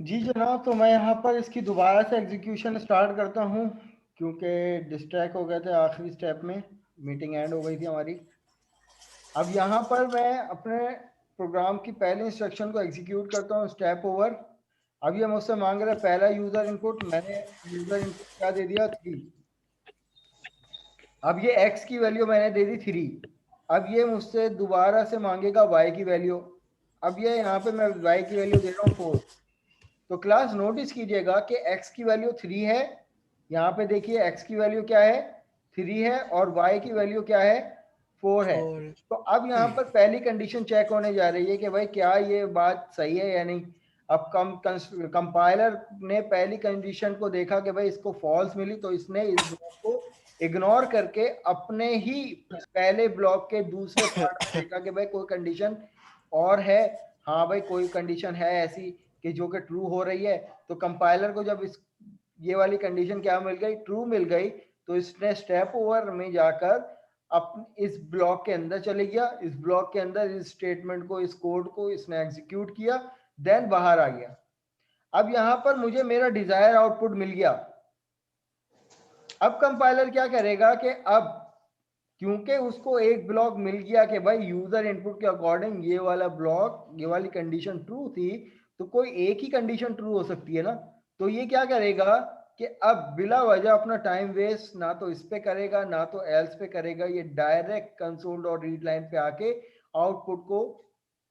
जी जनाब, तो मैं यहाँ पर इसकी दोबारा से एग्जीक्यूशन स्टार्ट करता हूँ क्योंकि डिस्ट्रैक्ट हो गए थे आखिरी स्टेप में, मीटिंग एंड हो गई थी हमारी। अब यहाँ पर मैं अपने प्रोग्राम की पहले इंस्ट्रक्शन को एग्जीक्यूट करता हूँ, स्टेप ओवर। अब ये मुझसे मांग रहा है पहला यूज़र इनपुट, मैंने यूज़र इनपुट क्या दे दिया 3। अब ये x की वैल्यू मैंने दे दी 3। अब ये मुझसे दोबारा से मांगेगा y की वैल्यू। अब ये यहाँ पे मैं y की वैल्यू दे रहा हूँ 4। तो क्लास नोटिस कीजिएगा कि x की वैल्यू 3 है। यहाँ पे देखिए x की वैल्यू क्या है, 3 है, और y की वैल्यू क्या है, 4 है। और तो अब यहाँ पर पहली कंडीशन चेक होने जा रही है कि भाई क्या ये बात सही है या नहीं। अब कंपाइलर ने पहली कंडीशन को देखा कि भाई इसको फॉल्स मिली, तो इसने इस ब्लॉक को इग्नोर करके अपने ही पहले ब्लॉक के दूसरे पार्ट में देखा कि भाई कोई कंडीशन और है। हाँ भाई, कोई कंडीशन है ऐसी कि जो कि ट्रू हो रही है। तो कंपाइलर को जब इस ये वाली कंडीशन क्या मिल गई, ट्रू मिल गई, तो इसने स्टेप ओवर में जाकर अपने इस ब्लॉक के अंदर चले गया। इस ब्लॉक के अंदर इस स्टेटमेंट को, इस कोड को इसने एग्जीक्यूट किया, देन बाहर आ गया। अब यहां पर मुझे मेरा डिजायर आउटपुट मिल गया। अब कंपाइलर क्या करेगा कि अब क्योंकि उसको एक ब्लॉक मिल गया कि भाई यूजर इनपुट के अकॉर्डिंग ये वाला ब्लॉक, ये वाली कंडीशन ट्रू थी, तो कोई एक ही कंडीशन ट्रू हो सकती है ना। तो ये क्या करेगा कि अब बिला वजह अपना टाइम वेस्ट ना तो इस पे करेगा ना तो एल्स पे करेगा, ये direct console dot read line पे आके आउटपुट को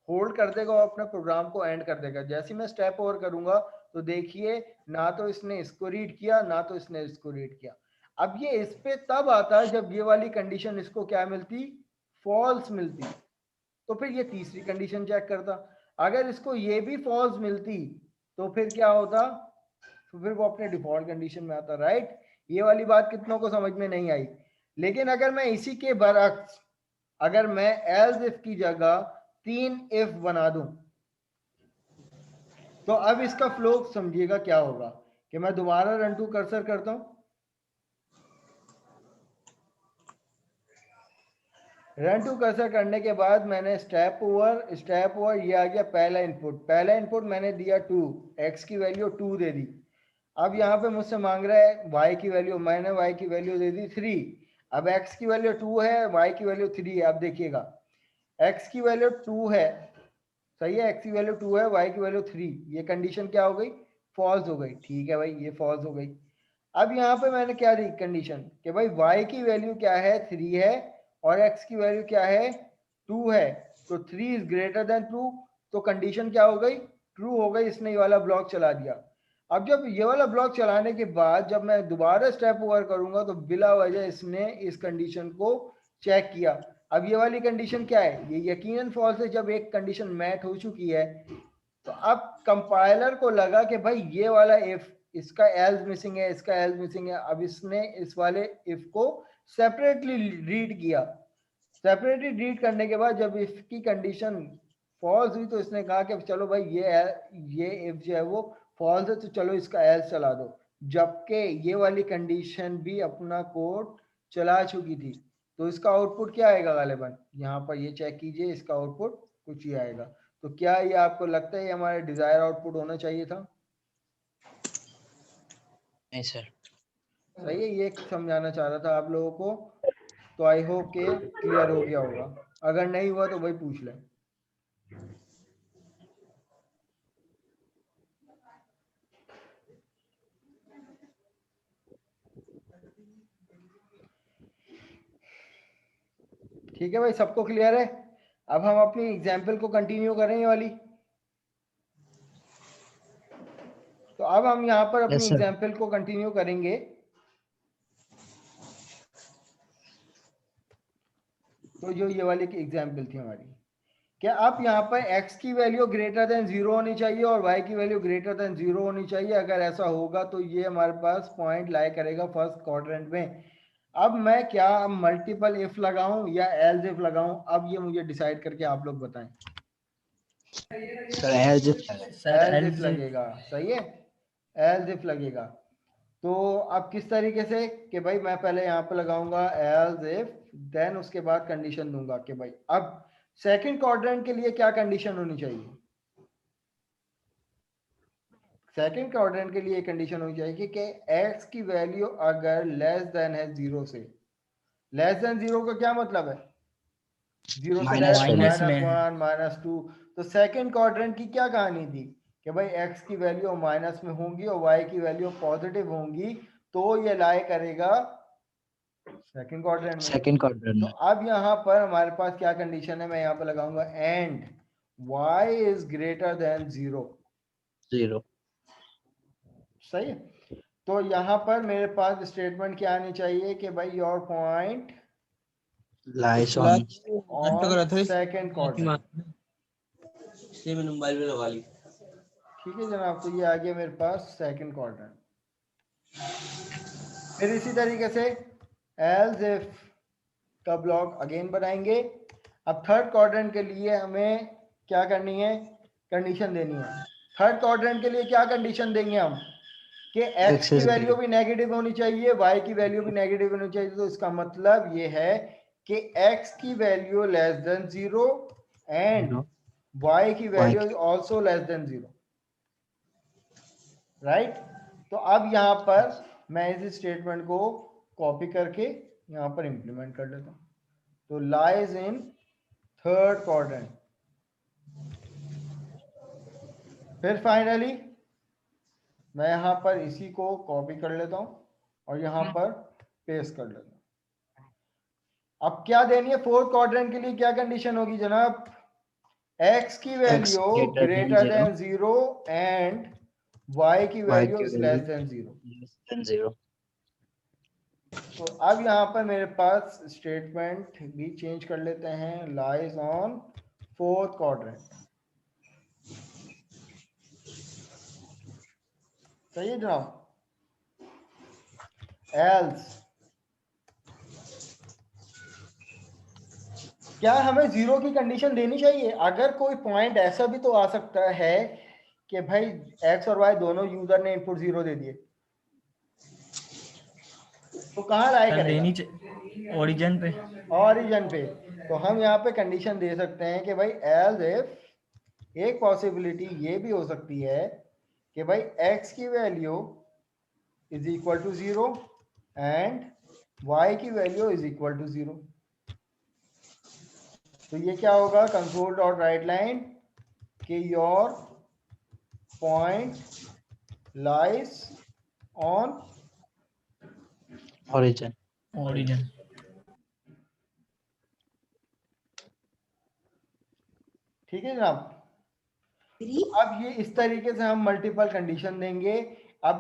होल्ड कर देगा और अपने प्रोग्राम को एंड कर देगा। जैसे मैं स्टेप ओवर करूंगा तो देखिए, ना तो इसने इसको रीड किया ना तो इसने इसको रीड किया। अब ये इस पे तब आता जब ये वाली कंडीशन इसको क्या मिलती, फॉल्स मिलती। तो फिर ये तीसरी कंडीशन चेक करता। अगर इसको ये भी फॉल्स मिलती तो फिर क्या होता, तो फिर वो अपने डिफॉल्ट कंडीशन में आता। राइट, ये वाली बात कितनों को समझ में नहीं आई। लेकिन अगर मैं इसी के बरक्स, अगर मैं एल्स इफ की जगह 3 इफ बना दूं, तो अब इसका फ्लो समझिएगा क्या होगा कि मैं दोबारा रन टू कर्सर करता हूं। रन टू कर्सर करने के बाद मैंने स्टेप ओवर ये आ गया पहला इनपुट मैंने दिया 2, x की वैल्यू 2 दे दी। अब यहाँ पे मुझसे मांग रहा है y की वैल्यू, मैंने y की वैल्यू दे दी 3। अब x की वैल्यू 2 है, y की वैल्यू 3 है। अब देखिएगा x की वैल्यू 2 है, सही है, x की वैल्यू 2 है, y की वैल्यू 3, ये कंडीशन क्या हो गई, फॉल्स हो गई। ठीक है भाई, ये फॉल्स हो गई। अब यहाँ पे मैंने क्या दी कंडीशन कि भाई y की वैल्यू क्या है, 3 है, और x की वैल्यू क्या है, 2 है। तो 3 इज ग्रेटर देन 2, तो कंडीशन क्या हो गई, ट्रू हो गई। इसने ये वाला ब्लॉक चला दिया। अब जब ये वाला ब्लॉक चलाने के बाद जब मैं दोबारा स्टेप ओवर करूंगा तो बिला वजह इसने इस कंडीशन को चेक किया। अब ये वाली कंडीशन क्या है, ये यकीनन फॉल्स है जब एक कंडीशन मैच हो चुकी है। तो अब कंपाइलर को लगा कि भाई ये वाला इफ, इसका एल्स मिसिंग है, इसका एल्स मिसिंग है। अब इसने इस वाले इफ को सेपरेटली रीड किया। सेपरेटली रीड करने के बाद जब इफ की कंडीशन फॉल्स हुई तो इसने कहा कि चलो भाई ये इफ जो है वो फॉल्स है, तो चलो इसका एल्स चला दो। जबकि ये वाली कंडीशन भी अपना कोड चला चुकी थी। तो इसका आउटपुट क्या आएगा, गालिबन यहाँ पर ये चेक कीजिए, इसका आउटपुट कुछ ही आएगा। तो क्या ये आपको लगता है ये हमारा डिजायर आउटपुट होना चाहिए था? नहीं सर। सही है, ये समझाना चाह रहा था आप लोगों को। तो आई होप के क्लियर हो गया होगा। अगर नहीं हुआ तो भाई पूछ लें। ठीक है भाई, सबको क्लियर है? अब हम अपनी एग्जाम्पल को कंटिन्यू करें ये वाली। तो अब हम यहाँ पर अपनी यस सर। एग्जाम्पल को कंटिन्यू करेंगे। तो जो ये वाली एग्जाम्पल थी हमारी, क्या आप यहाँ पर x की वैल्यू ग्रेटर देन 0 होनी चाहिए और y की वैल्यू ग्रेटर देन 0 होनी चाहिए। अगर ऐसा होगा तो ये हमारे पास पॉइंट लाई करेगा फर्स्ट क्वाड्रेंट में। अब मैं क्या मल्टीपल इफ लगाऊं या एल्स इफ लगाऊं, अब ये मुझे डिसाइड करके आप लोग बताएं। Sir as if sir else if as if. लगेगा, सही है, एल्स इफ लगेगा। तो अब किस तरीके से कि भाई मैं पहले यहाँ पे लगाऊंगा एल्स इफ, देन उसके बाद कंडीशन दूंगा कि भाई अब सेकंड क्वाड्रेंट के लिए क्या कंडीशन होनी चाहिए। सेकंड क्वाड्रेंट के लिए ये कंडीशन होनी चाहिए कि x की वैल्यू अगर लेस देन है 0 से, लेस देन 0 का क्या मतलब है, 0 से लेस, माइनस में -1 -2। तो सेकंड क्वाड्रेंट की क्या कहानी थी कि भाई x की वैल्यू माइनस में होंगी और y की वैल्यू पॉजिटिव होंगी, तो ये लाई करेगा सेकंड क्वाड्रेंट में। सेकंड क्वाड्रेंट तो में अब यहाँ पर हमारे पास क्या कंडीशन है, मैं यहाँ पर लगाऊंगा and y is greater than 0। 0 सही है। तो यहाँ पर मेरे पास स्टेटमेंट क्या आनी चाहिए कि भाई your point lies on on second quadrant. Mobile में लगा ली। ठीक है जनाब, तो ये आ गया मेरे पास सेकंड क्वाड्रेंट। फिर इसी तरीके से एल्स इफ का ब्लॉक अगेन बनाएंगे। अब थर्ड क्वाड्रेंट के लिए हमें क्या करनी है, कंडीशन देनी है। थर्ड क्वाड्रेंट के लिए क्या कंडीशन देंगे हम कि x की वैल्यू भी नेगेटिव होनी चाहिए, y की वैल्यू भी नेगेटिव होनी चाहिए। तो इसका मतलब ये है कि x की value less than 0 and y की value is also less than 0, right. तो अब यहाँ पर मैं इस स्टेटमेंट को कॉपी करके यहाँ पर इंप्लीमेंट कर लेता हूँ। तो लाइज इन थर्ड क्वाड्रेंट। फिर फाइनली मैं यहाँ पर इसी को कॉपी कर लेता हूँ और यहाँ पर पेस्ट कर लेता हूँ। अब क्या देनी है फोर्थ क्वाड्रेंट के लिए, क्या कंडीशन होगी जनाब, x की value greater then 0 and y की वैल्यू इज लेस देन 0। तो अब यहाँ पर मेरे पास स्टेटमेंट भी चेंज कर लेते हैं, लाइज ऑन फोर्थ क्वाड्रेंट। सही है जनाब। एल्स क्या हमें 0 की कंडीशन देनी चाहिए? अगर कोई पॉइंट ऐसा भी तो आ सकता है कि भाई x और y दोनों यूजर ने इनपुट 0 दे दिए, तो कहाँ लाए करेगा, ओरिजिन पे। ओरिजिन पे। तो हम यहाँ पे कंडीशन दे सकते हैं कि भाई एल्स इफ, एक पॉसिबिलिटी ये भी हो सकती है कि भाई x की value is equal to 0 and y की वैल्यू इज इक्वल टू 0। तो ये क्या होगा, कंसोल डॉट राइट लाइन कि your point lies on origin. ठीक है जनाब। अब ये इस तरीके से हम मल्टीपल कंडीशन देंगे। अब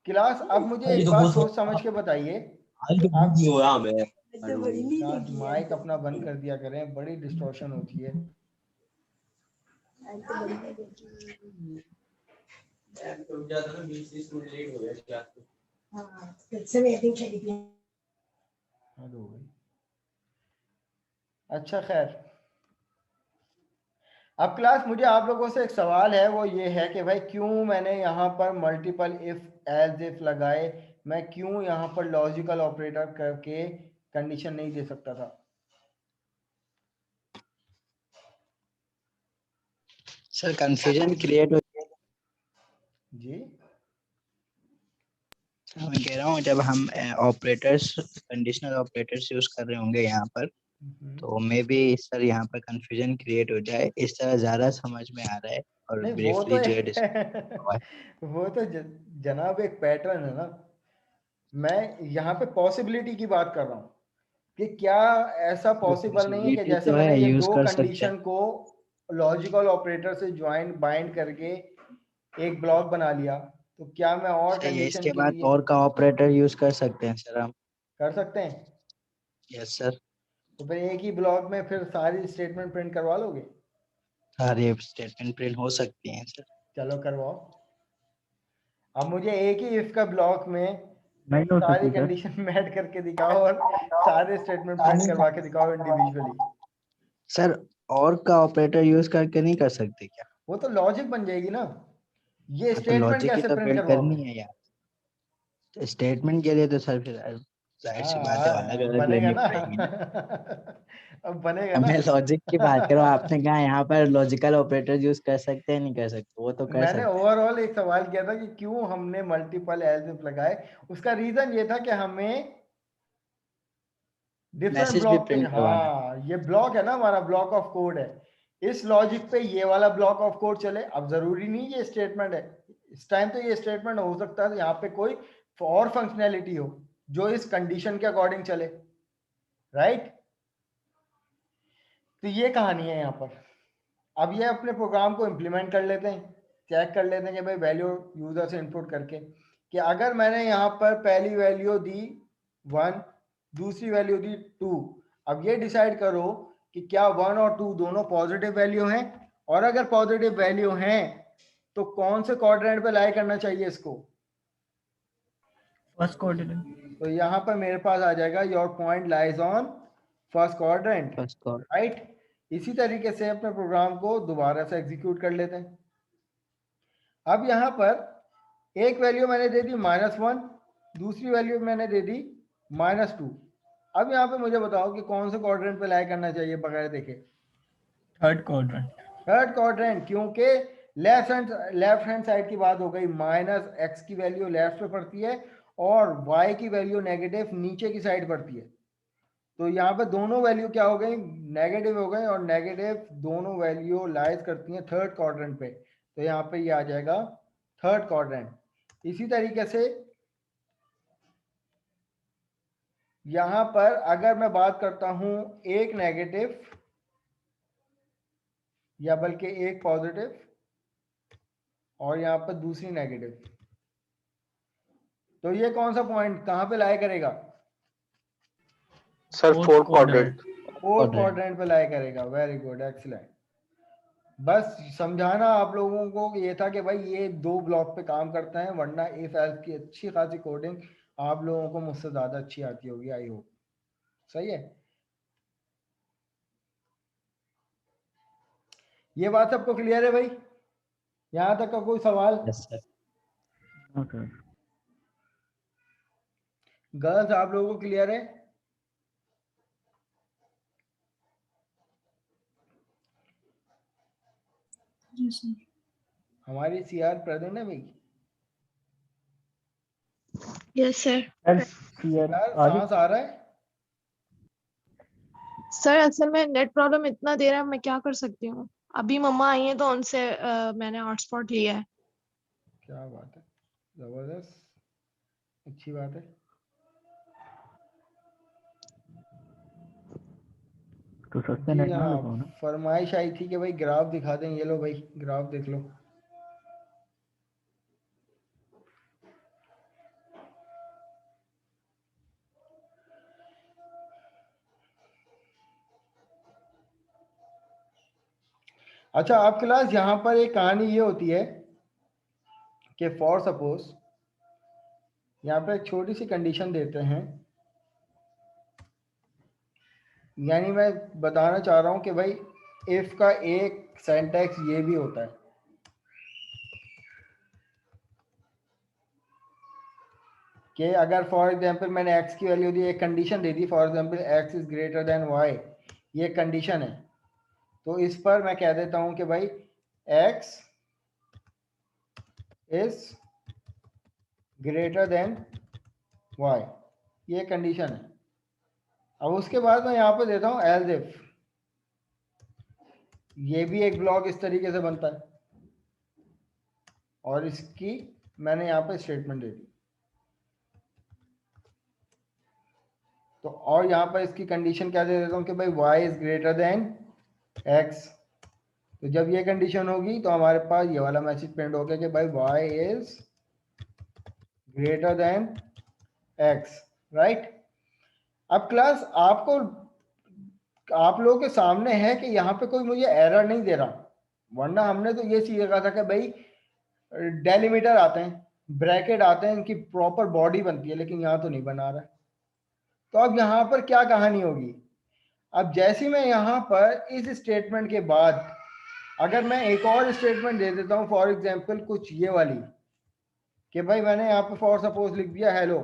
क्लास, अब मुझे एक बात सोच समझ के बताइए, आप माइक अपना बंद कर दिया करें, बड़ी डिस्टॉर्शन होती है। अच्छा खैर, अब क्लास मुझे आप लोगों से एक सवाल है, वो ये है कि भाई क्यों मैंने यहाँ पर मल्टीपल इफ एज इफ लगाए, मैं क्यों यहाँ पर लॉजिकल ऑपरेटर करके कंडीशन नहीं दे सकता था? सर कंफ्यूजन क्रिएट हो, जी मैं कह रहा हूँ जब हम ऑपरेटर्स, कंडीशनल ऑपरेटर्स यूज कर रहे होंगे यहाँ पर, तो मे बी सर यहाँ पर कंफ्यूजन क्रिएट हो जाए, इस तरह ज्यादा समझ में आ रहा है। और नहीं, ब्रीफली जो वो तो जनाब एक पैटर्न है ना। मैं यहाँ पे पॉसिबिलिटी की बात कर रहा हूँ कि क्या ऐसा पॉसिबल नहीं है कि जैसे तो मैंने है, ये यूज दो कर सकते हैं। कंडीशन को लॉजिकल ऑपरेटर से ज्वाइन बाइंड करके एक ब्लॉक बना लिया, तो क्या मैं और सही है, कंडीशन इसके के बाद लिए और का ऑपरेटर यूज कर सकते हैं सर हम। कर सकते हैं? Yes sir. तो फिर एक ही ब्लॉक में फिर सारी स्टेटमेंट प्रिंट करवा लोगे? सारे स्टेटमेंट प्रिंट हो सकती हैं सर। चलो करवाओ। अब मुझे एक ही इफ का ब्लॉक में नहीं हो सारी सकती सर। कंडीशन में ऐड करके दिखाओ और सारे स्टेटमेंट प्रिंट करवा के दिखाओ इंडिविजुअली। सर और का ऑपरेटर यूज करके नहीं कर सकते क्या? वो तो लॉजिक बन जाएगी ना, ये तो स्टेटमेंट लॉजिक ही कैसे तो प्रिंट बिल्ड करवाओगे? करनी है यार। तो स्टेटमेंट के लिए तो सर फिर जाहिर सी बात है अलग हाँ अलग बनेगा लेनी ना। पड़ेगी ना। अब बनेगा ना। मैं लॉजिक की बात कर रहा हूँ, आपने कहा यहाँ पर लॉजिकल ऑपरेटर यूज कर सकते हैं, नहीं कर सकते, वो तो कर मैंने सकते ओवरऑल एक सवाल किया था कि क्यों हमने मल्टीपल एल्स इफ लगाए। उसका रीजन ये था कि हमें हैं, डिफरेंट मैसेज भी ब्लॉक पे, प्रिंट करवाना है। हाँ ये ब्लॉक है ना हमारा, ब्लॉक ऑफ कोड है, इस लॉजिक पे ये वाला ब्लॉक ऑफ कोड चले। अब जरूरी नहीं ये स्टेटमेंट है, इस टाइम तो ये स्टेटमेंट हो सकता है यहाँ पे कोई और फंक्शनैलिटी हो जो इस कंडीशन के अकॉर्डिंग चले, राइट। तो ये कहानी है यहाँ पर। अब ये अपने प्रोग्राम को इम्प्लीमेंट कर लेते हैं, चेक कर लेते हैं कि भाई वैल्यू यूजर से इनपुट करके कि अगर मैंने यहाँ पर पहली वैल्यू दी 1, दूसरी वैल्यू दी 2, अब ये डिसाइड करो कि क्या 1 और 2 दोनों पॉजिटिव वैल्यू हैं, और अगर पॉजिटिव वैल्यू हैं तो कौन से क्वाड्रेंट पे लाई करना चाहिए इसको। First quadrant. तो यहाँ पर मेरे पास आ जाएगा your point lies on first quadrant, first call. Right. इसी तरीके से अपने प्रोग्राम को दोबारा से एग्जीक्यूट कर लेते हैं। अब यहाँ पर एक वैल्यू मैंने दे दी -1, दूसरी वैल्यू मैंने दे दी -2। अब यहाँ पे मुझे बताओ कि कौन से क्वाड्रेंट पे लाई करना चाहिए बगैर देखे। Third quadrant. थर्ड क्वाड्रेंट, क्योंकि लेफ्ट हैंड साइड की बात हो गई, -x की वैल्यू लेफ्ट पे पड़ती है और y की वैल्यू नेगेटिव नीचे की साइड पड़ती है। तो यहाँ पे दोनों वैल्यू क्या हो गई, नेगेटिव हो गई, और नेगेटिव दोनों वैल्यू लाइज करती हैं थर्ड क्वाड्रेंट पे। तो यहाँ पे ये आ जाएगा थर्ड क्वाड्रेंट। इसी तरीके से यहाँ पर अगर मैं बात करता हूँ एक नेगेटिव या बल्कि एक पॉजिटिव और यहाँ पर दूसरी नेगेटिव, तो ये कौन सा पॉइंट कहाँ पे लाई करेगा, sir fourth quadrant. Fourth quadrant पे लाई करेगा। Very good, excellent. बस समझाना आप लोगों को ये था कि भाई ये दो ब्लॉक पे काम करता है, वरना इफ एल्स की अच्छी खासी कोडिंग आप लोगों को मुझसे ज्यादा अच्छी आती होगी, आई होप। सही है, ये बात सबको क्लियर है भाई, यहाँ तक का कोई सवाल। Yes sir. ओके। गर्ल्स आप लोगों को क्लियर है। जी सर। हमारी सीआर प्रेजेंट है भाई। Yes sir. यार सांस आ रहा है। सर असल में नेट प्रॉब्लम इतना दे रहा है, मैं क्या कर सकती हूँ। अभी मम्मा आई हैं तो उनसे मैंने हॉटस्पॉट लिया है। क्या बात है, जबरदस्त, अच्छी बात है। तो सस्ते जी नेट ना हाँ, लगाओ ना। फरमाइश आई थी कि भाई ग्राफ दिखा दें, ये लो भाई ग्राफ देख लो। अच्छा आप क्लास, यहाँ पर एक कहानी ये होती है कि फॉर सपोज यहाँ पर एक छोटी सी कंडीशन देते हैं, यानी मैं बताना चाह रहा हूँ कि भाई इफ का एक सिंटैक्स ये भी होता है कि अगर फॉर एग्जांपल मैंने x की वैल्यू दी, एक condition they the, for example x is greater than y, ये कंडीशन है। तो इस पर मैं कह देता हूं कि भाई x is greater than y, ये कंडीशन है। अब उसके बाद मैं यहां पर देता हूं एल्स इफ, ये भी एक ब्लॉक इस तरीके से बनता है, और इसकी मैंने यहाँ पे स्टेटमेंट दे दी। तो और यहाँ पर इसकी कंडीशन क्या दे देता हूँ कि भाई y is greater than x। तो जब ये कंडीशन होगी तो हमारे पास ये वाला मैसेज प्रिंट हो गया कि भाई y is greater than x, right. अब क्लास आपको, आप लोगों के सामने है कि यहाँ पे कोई मुझे एरर नहीं दे रहा, वरना हमने तो ये सीखा था कि भाई डेलिमीटर आते हैं, ब्रैकेट आते हैं, इनकी प्रॉपर बॉडी बनती है, लेकिन यहाँ तो नहीं बना रहा है। तो अब यहाँ पर क्या कहानी होगी, अब जैसे मैं यहाँ पर इस स्टेटमेंट के बाद अगर मैं एक और स्टेटमेंट दे देता हूँ, फॉर एग्जांपल कुछ ये वाली कि भाई मैंने यहाँ पे फॉर सपोज लिख दिया हेलो,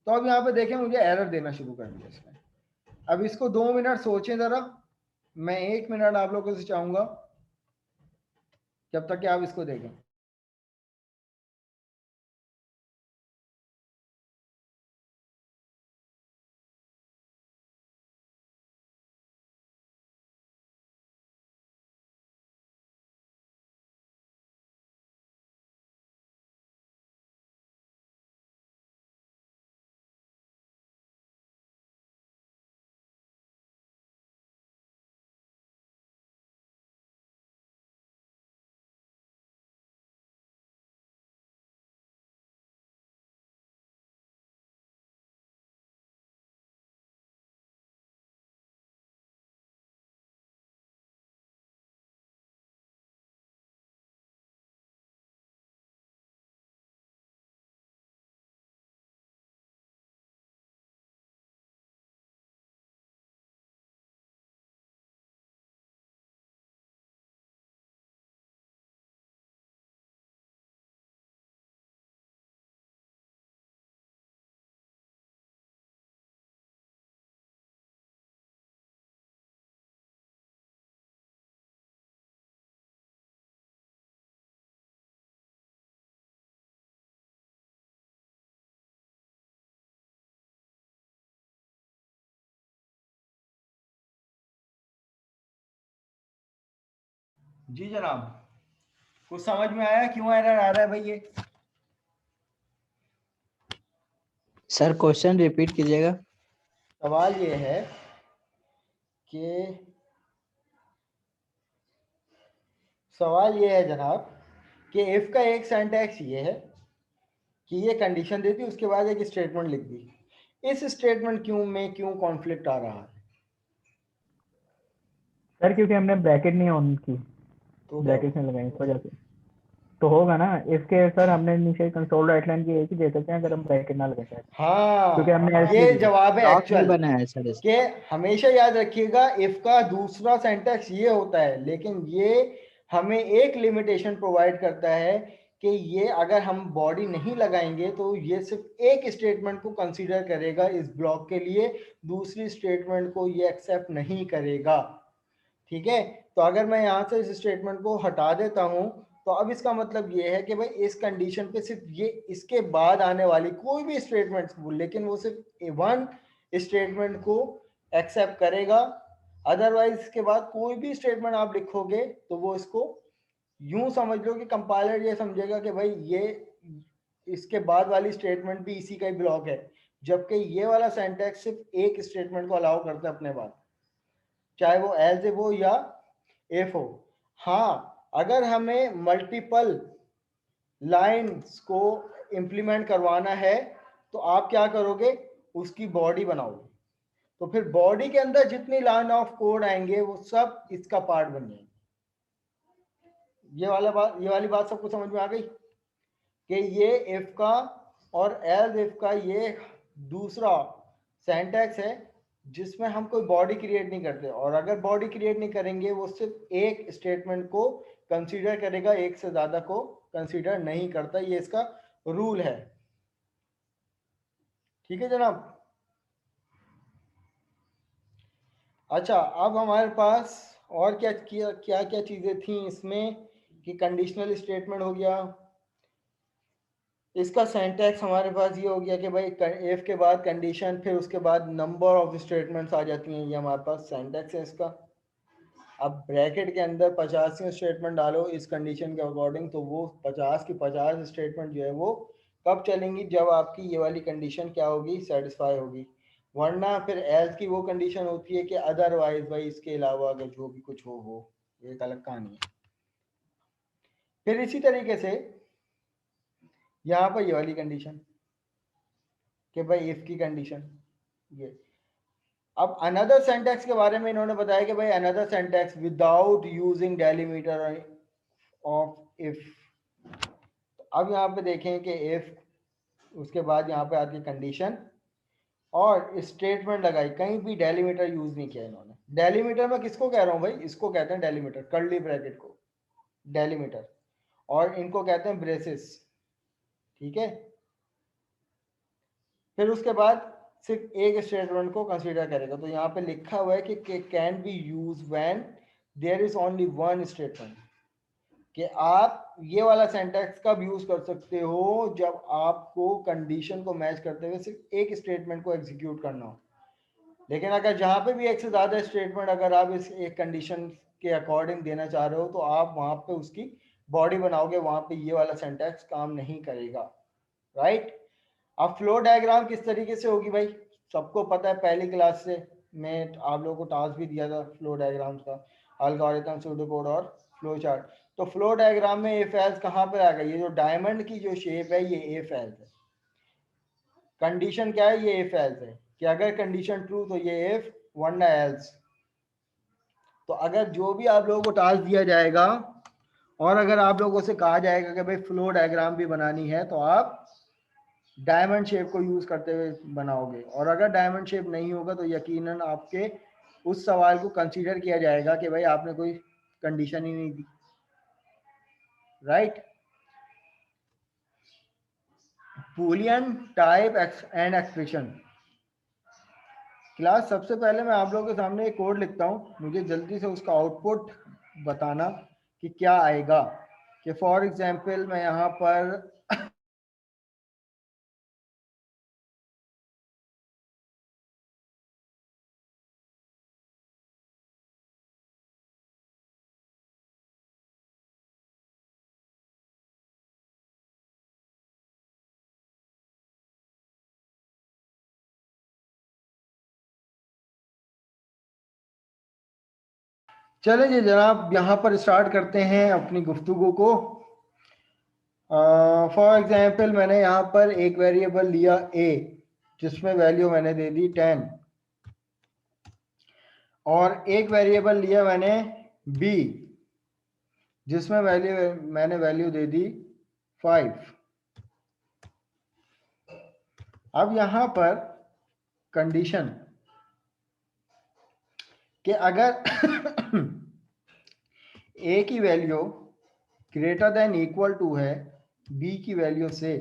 तो अब यहाँ पे देखें मुझे एरर देना शुरू कर दिया इसने। अब इसको 2 मिनट सोचें जरा, मैं 1 मिनट आप लोगों से चाहूंगा जब तक कि आप इसको देखें। जी जनाब, कुछ समझ में आया क्यों एरर आ रहा है भाई? ये सर क्वेश्चन रिपीट कीजिएगा। सवाल ये है कि जनाब कि इफ का एक सिंटैक्स ये है कि ये कंडीशन देती, उसके बाद एक स्टेटमेंट लिख दी। इस स्टेटमेंट क्यों कॉन्फ्लिक्ट आ रहा है? सर क्योंकि हमने ब्रैकेट नहीं ऑन की, तो ब्रैकेट नहीं लगाई, इस वजह से तो होगा ना। इसके सर हमने नीचे कंसोल राइट लाइन की एक ही दे सकते हैं अगर हम ब्रैकेट ना लगाएं, क्योंकि हमने हाँ, else ये नहीं दी। जवाब है ब्लॉक नहीं एक्चुअल बना है सर इसका। कि हमेशा याद रखिएगा इफ का दूसरा सेंटेक्स ये होता है, लेकिन ये हमें एक लिमिटेशन प्रोवाइड करता है कि ये अगर हम बॉडी नहीं लगाएंगे तो ये सिर्फ एक स्टेटमेंट को कंसीडर करेगा इस ब्लॉक के लिए, दूसरी स्टेटमेंट को ये एक्सेप्ट नहीं करेगा। ठीक है, तो अगर मैं यहाँ से इस स्टेटमेंट को हटा देता हूँ तो अब इसका मतलब ये है कि भाई इस कंडीशन पे सिर्फ ये इसके बाद आने वाली कोई भी स्टेटमेंट, लेकिन वो सिर्फ वन स्टेटमेंट को एक्सेप्ट करेगा। अदरवाइज इसके बाद कोई भी स्टेटमेंट आप लिखोगे तो वो इसको यूं समझ लो कि कंपाइलर ये समझेगा कि भाई ये इसके बाद वाली स्टेटमेंट भी इसी का ही ब्लॉक है, जबकि ये वाला सेंटेक्स सिर्फ एक स्टेटमेंट को अलाउ करता है अपने बाद, चाहे वो एज इफ हो या इफ हो। हाँ, अगर हमें मल्टीपल लाइंस को इंप्लीमेंट करवाना है तो आप क्या करोगे, उसकी बॉडी बनाओगे, तो फिर बॉडी के अंदर जितनी लाइन ऑफ कोड आएंगे वो सब इसका पार्ट बन जाएंगे। ये वाली बात सबको समझ में आ गई कि ये इफ का और एल्स इफ का ये दूसरा सिंटैक्स है जिसमें हम कोई बॉडी क्रिएट नहीं करते, और अगर बॉडी क्रिएट नहीं करेंगे वो सिर्फ एक स्टेटमेंट को कंसीडर करेगा, एक से ज्यादा को कंसीडर नहीं करता। ये इसका रूल है। ठीक है जनाब। अच्छा, अब हमारे पास और क्या क्या चीजें थी इसमें कि कंडीशनल स्टेटमेंट हो गया, इसका सिंटैक्स हमारे पास ये हो गया कि भाई इफ के बाद कंडीशन, फिर उसके बाद नंबर ऑफ स्टेटमेंट्स आ जाती हैं, ये हमारे पास सिंटैक्स है इसका। अब ब्रैकेट के अंदर 50 स्टेटमेंट डालो इस कंडीशन के अकॉर्डिंग, तो वो 50 की 50 स्टेटमेंट जो है वो कब चलेंगी, जब आपकी ये वाली कंडीशन क्या होगी, सेटिस्फाई होगी। वरना फिर एल्स की वो कंडीशन होती है कि अदरवाइज भाई इसके अलावा अगर जो भी कुछ हो वो एक अलग कहानी है। फिर इसी तरीके से यहाँ पर ये वाली कंडीशन कि भाई इफ की कंडीशन ये। अब अनदर सिंटैक्स के बारे में इन्होंने बताया कि भाई another syntax without using delimiter of if. अब यहाँ पे देखें कि इफ, उसके बाद यहाँ पे आती है कंडीशन और स्टेटमेंट लगाई, कहीं भी डेलीमीटर यूज नहीं किया इन्होंने। डेलीमीटर में किसको कह रहा हूँ भाई, इसको कहते हैं डेलीमीटर, कर्ली ब्रैकेट को डेलीमीटर, और इनको कहते हैं ब्रेसेस। ठीक है, फिर उसके बाद सिर्फ एक स्टेटमेंट को कंसीडर करेगा। तो यहाँ पे लिखा हुआ है कि can be use when there is only one statement, कि आप ये वाला सेंटेंस कब यूज कर सकते हो, जब आपको कंडीशन को मैच करते हुए सिर्फ एक स्टेटमेंट को एग्जीक्यूट करना हो। लेकिन अगर जहाँ पे भी एक से ज्यादा स्टेटमेंट अगर आप इस एक कंडीशन के अकॉर्डिंग देना चाह रहे हो तो आप वहां पे उसकी बॉडी बनाओगे, वहां पे ये वाला सेंटेंस काम नहीं करेगा, राइट। अब फ्लो डायग्राम किस तरीके से होगी भाई, सबको पता है, पहली क्लास से मैं आप लोगों को टास्क भी दिया था फ्लो डायग्राम्स का, एल्गोरिथम, सूडोकोड और फ्लो चार्ट। तो फ्लो डायग्राम में इफ एल्स कहाँ पर आ गई, ये जो डायमंड की जो शेप है ये इफ एल्स है। कंडीशन क्या है, ये इफ एल्स है, कि अगर कंडीशन ट्रू तो ये इफ, वरना एल्स। तो अगर जो भी आप लोगों को टास्क दिया जाएगा और अगर आप लोगों से कहा जाएगा कि भाई फ्लो डायग्राम भी बनानी है, तो आप डायमंड शेप को यूज करते हुए बनाओगे। और अगर डायमंड शेप नहीं होगा तो यकीनन आपके उस सवाल को कंसीडर किया जाएगा कि भाई आपने कोई कंडीशन ही नहीं दी, right. Boolean type and expression. Class सबसे पहले मैं आप लोगों के सामने एक कोड लिखता हूँ, मुझे जल्दी से उसका आउटपुट बताना कि क्या आएगा। कि फॉर एग्जांपल मैं यहाँ पर चले जी जनाब यहाँ पर स्टार्ट करते हैं अपनी गुफ्तगू को। फॉर एग्जांपल मैंने यहाँ पर एक वेरिएबल लिया a, जिसमें वैल्यू मैंने दे दी 10, और एक वेरिएबल लिया मैंने b, जिसमें मैंने वैल्यू दे दी 5। अब यहाँ पर कंडीशन कि अगर a की value greater than equal to है b की वैल्यू से,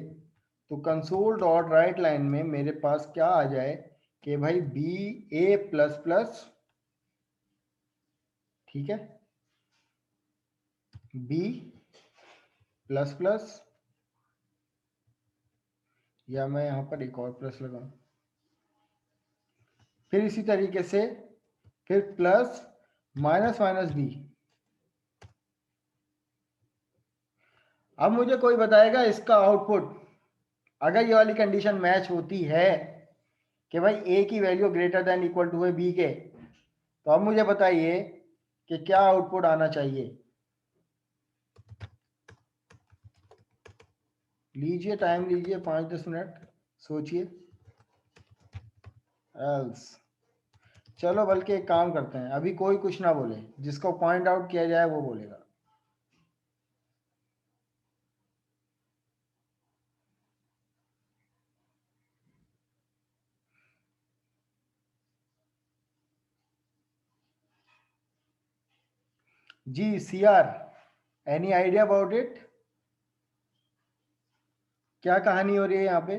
तो कंसोल डॉट राइट लाइन में मेरे पास क्या आ जाए कि भाई b a प्लस प्लस, ठीक है, b प्लस प्लस, या मैं यहां पर एक और प्लस लगाऊं, फिर इसी तरीके से फिर प्लस माइनस माइनस b। अब मुझे कोई बताएगा इसका आउटपुट, अगर ये वाली कंडीशन मैच होती है कि भाई a की value greater than equal to है b के, तो अब मुझे बताइए कि क्या आउटपुट आना चाहिए। लीजिए टाइम लीजिए 5-10 मिनट, सोचिए। एल्स चलो बल्कि एक काम करते हैं, अभी कोई कुछ ना बोले, जिसको पॉइंट आउट किया जाए वो बोलेगा। जी CR, any idea about it, क्या कहानी हो रही है यहाँ पे?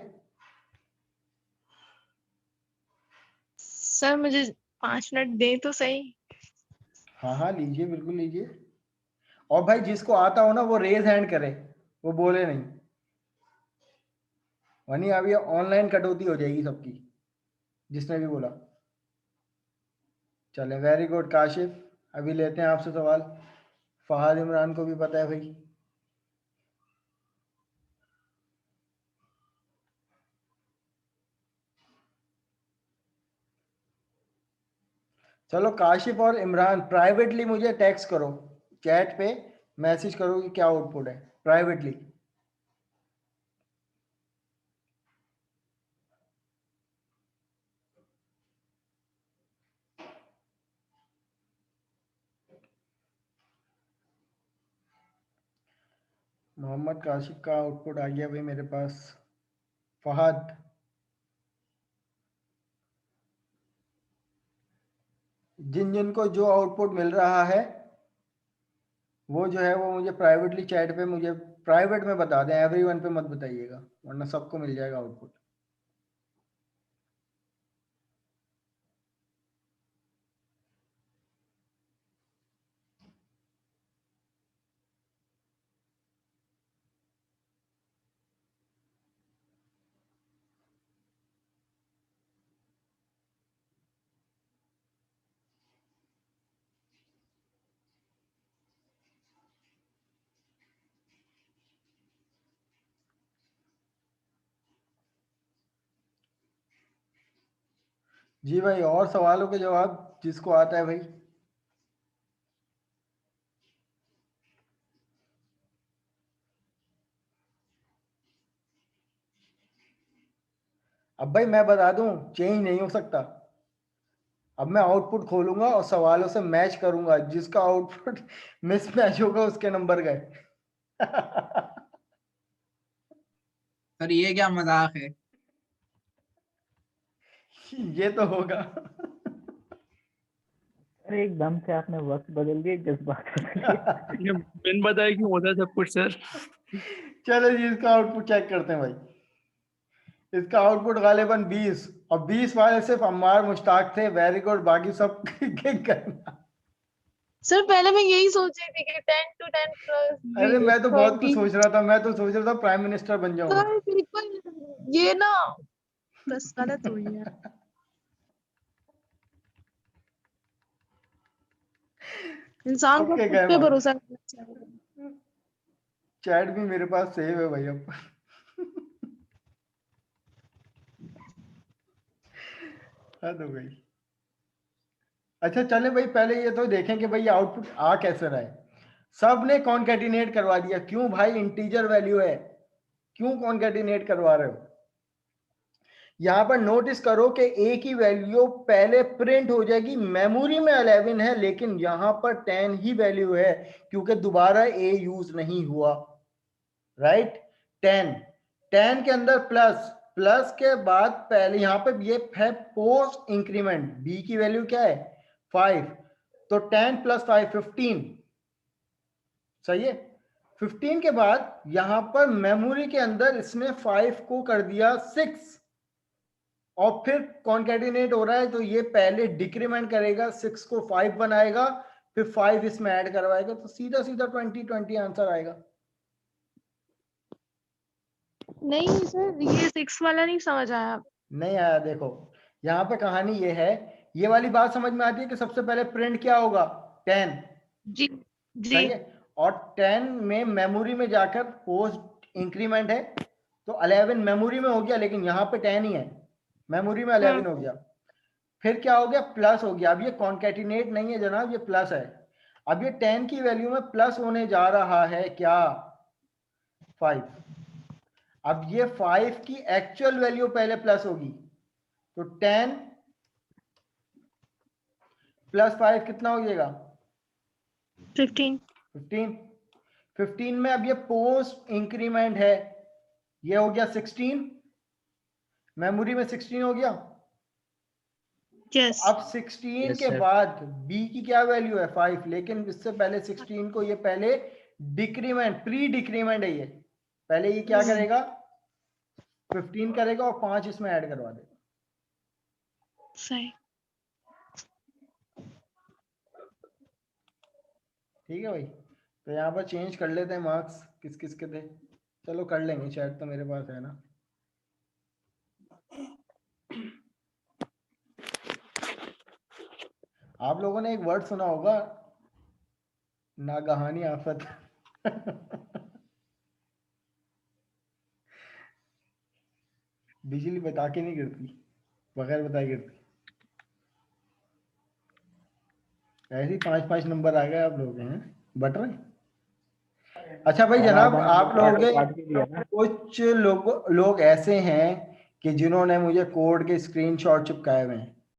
सर मुझे 5 मिनट दे तो सही। हाँ हाँ लीजिए, बिल्कुल लीजिए। और भाई जिसको आता हो ना वो रेज हैंड करे, वो बोले नहीं, वरना अभी ऑनलाइन कटौती हो जाएगी सबकी, जिसने भी बोला। चले वेरी गुड काशिफ, अभी लेते हैं आपसे सवाल। फहाद इमरान को भी पता है भाई। चलो काशिफ और इमरान प्राइवेटली मुझे टेक्स्ट करो, चैट पे मैसेज करो कि क्या आउटपुट है प्राइवेटली। मोहम्मद काशिफ का आउटपुट आ गया भाई मेरे पास। फहद, जिन जिन को जो आउटपुट मिल रहा है वो जो है वो मुझे प्राइवेटली चैट पे मुझे प्राइवेट में बता दें, एवरीवन पे मत बताइएगा, वरना सबको मिल जाएगा आउटपुट। जी भाई, और सवालों के जवाब जिसको आता है भाई। अब भाई मैं बता दूं, चेंज नहीं हो सकता। अब मैं आउटपुट खोलूंगा और सवालों से मैच करूंगा, जिसका आउटपुट मिसमैच होगा उसके नंबर गए। सर ये क्या मजाक है? ये तो होगा। अरे एकदम से आपने वक्त बदल दिया, जज्बात बदल दिए। ये बिन बताए क्यों होता है सब कुछ सर? चलो जी, इसका आउटपुट चेक करते हैं भाई। इसका आउटपुट गालिबन 20, और 20 वाले सिर्फ अम्मार मुश्ताक थे। वेरी गुड, बाकी सब करना। सर पहले मैं यही सोच रही थी कि 10 to 10 plus अरे मैं तो बहुत कुछ 20। सोच रहा था, मैं तो सोच रहा था प्राइम मिनिस्टर बन जाऊंगा। सर बिल्कुल ये ना बस गलत हुई है। इंसान को ओके खुद गए पे मार्क्स। भरोसा करना चाहिए। चैट भी मेरे पास सेव है भाई अब। हद हो गई। अच्छा चले भाई, पहले ये तो देखें कि भाई आउटपुट आ कैसे रहा है। सब ने कॉन्कैटिनेट करवा दिया। क्यों भाई, इंटीजर वैल्यू है, क्यों कॉन्कैटिनेट करवा रहे हो। यहां पर नोटिस करो कि ए की वैल्यू पहले प्रिंट हो जाएगी। मेमोरी में 11 है, लेकिन यहां पर 10 ही वैल्यू है, क्योंकि दोबारा ए यूज नहीं हुआ। राइट, 10 के अंदर प्लस, प्लस के बाद पहले यहां पर ये है पोस्ट इंक्रीमेंट। बी की वैल्यू क्या है, 5, तो 10 + 5 15। सही है। 15 के बाद यहां पर मेमोरी के अंदर इसने 5 को कर दिया 6, और फिर कॉन्कैटिनेट हो रहा है, तो ये पहले डिक्रीमेंट करेगा, 6 को 5 बनाएगा, फिर 5 इसमें ऐड करवाएगा, तो सीधा सीधा 20 आंसर आएगा। नहीं सर ये 6 वाला नहीं समझ आया। नहीं आया। देखो यहाँ पे कहानी ये है, ये वाली बात समझ में आती है कि सबसे पहले प्रिंट क्या होगा, 10। जी जी। सही है। और 10 में मेमोरी में जाकर पोस्ट इंक्रीमेंट है, तो 11 मेमोरी में हो गया, लेकिन यहाँ पे 10 ही है, मेमोरी में 11 हो गया। फिर क्या हो गया, प्लस हो गया। अब ये कॉन्कैटिनेट नहीं है जनाब, ये प्लस है। अब ये 10 की वैल्यू में प्लस होने जा रहा है क्या, 5। अब ये 5 की एक्चुअल वैल्यू पहले प्लस होगी, तो 10 + 5 कितना हो जाएगा, 15। 15 में अब ये पोस्ट इंक्रीमेंट है, ये हो गया 16, मेमोरी में 16 हो गया। यस। अब 16 Yes, के sir. बाद बी की क्या वैल्यू है, 5, लेकिन इससे पहले 16 को ये पहले डिक्रीमेंट, प्री डिक्रीमेंट है ये, पहले ये क्या करेगा, 15 करेगा और 5 इसमें ऐड करवा देगा। सही। ठीक है भाई, तो यहाँ पर चेंज कर लेते हैं मार्क्स किस किस के थे। चलो कर लेंगे, चैट तो मेरे पास है ना। आप लोगों ने एक वर्ड सुना होगा, नागहानी आफत। बिजली बता के नहीं गिरती, बगैर बताए गिरती। ऐसे ही 5-5 नंबर आ गए आप लोग हैं, बट रहे। अच्छा भाई जनाब, आप लोग कुछ लोग ऐसे हैं कि जिन्होंने मुझे कोड के स्क्रीनशॉट चिपकाए हुए हैं।